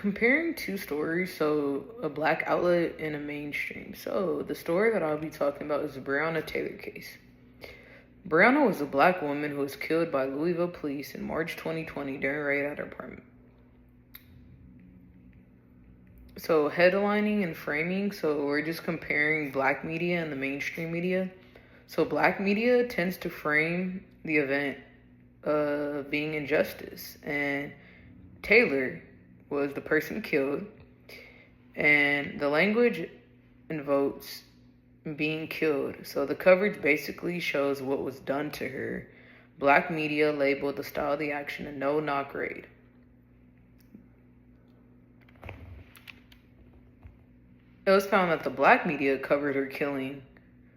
Comparing two stories, so a black outlet and a mainstream. So the story that I'll be talking about is the Breonna Taylor case. Breonna was a black woman who was killed by Louisville police in March 2020 during a raid at her apartment. So headlining and framing, so we're just comparing black media and the mainstream media. So black media tends to frame the event being injustice, and Taylor was the person killed, and the language invokes being killed. So the coverage basically shows what was done to her. Black media labeled the style of the action a no-knock raid. It was found that the black media covered her killing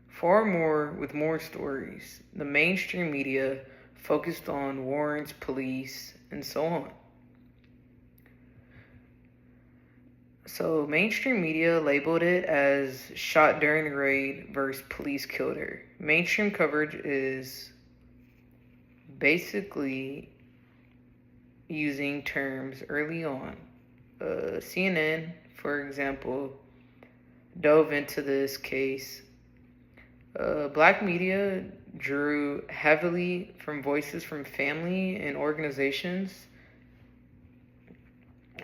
far more with more stories. The mainstream media focused on warrants, police, and so on. So mainstream media labeled it as shot during the raid versus police killed her. Mainstream coverage is basically using terms early on. CNN, for example, dove into this case. Black media drew heavily from voices from family and organizations.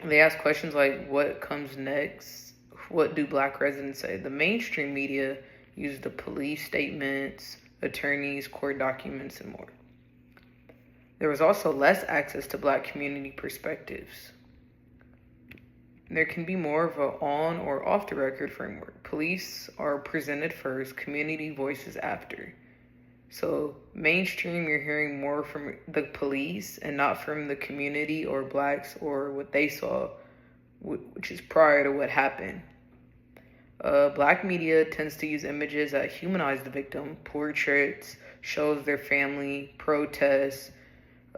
They asked questions like, what comes next? What do black residents say? The mainstream media used the police statements, attorneys, court documents, and more. There was also less access to black community perspectives. There can be more of an on or off the record framework. Police are presented first, community voices after. So mainstream, you're hearing more from the police and not from the community or blacks or what they saw, which is prior to what happened. Black media tends to use images that humanize the victim, portraits, shows their family, protests.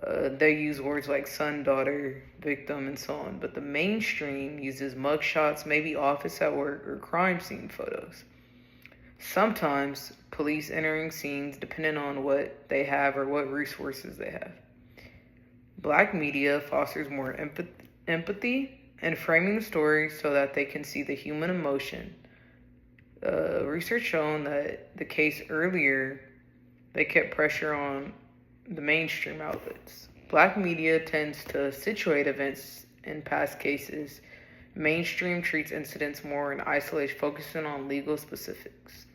They use words like son, daughter, victim, and so on. But the mainstream uses mugshots, maybe office at work, or crime scene photos. Sometimes police entering scenes depending on what they have or what resources they have. Black media fosters more empathy and framing the story so that they can see the human emotion. Research shown that the case earlier, they kept pressure on the mainstream outlets. Black media tends to situate events in past cases. Mainstream treats incidents more in isolation, focusing on legal specifics.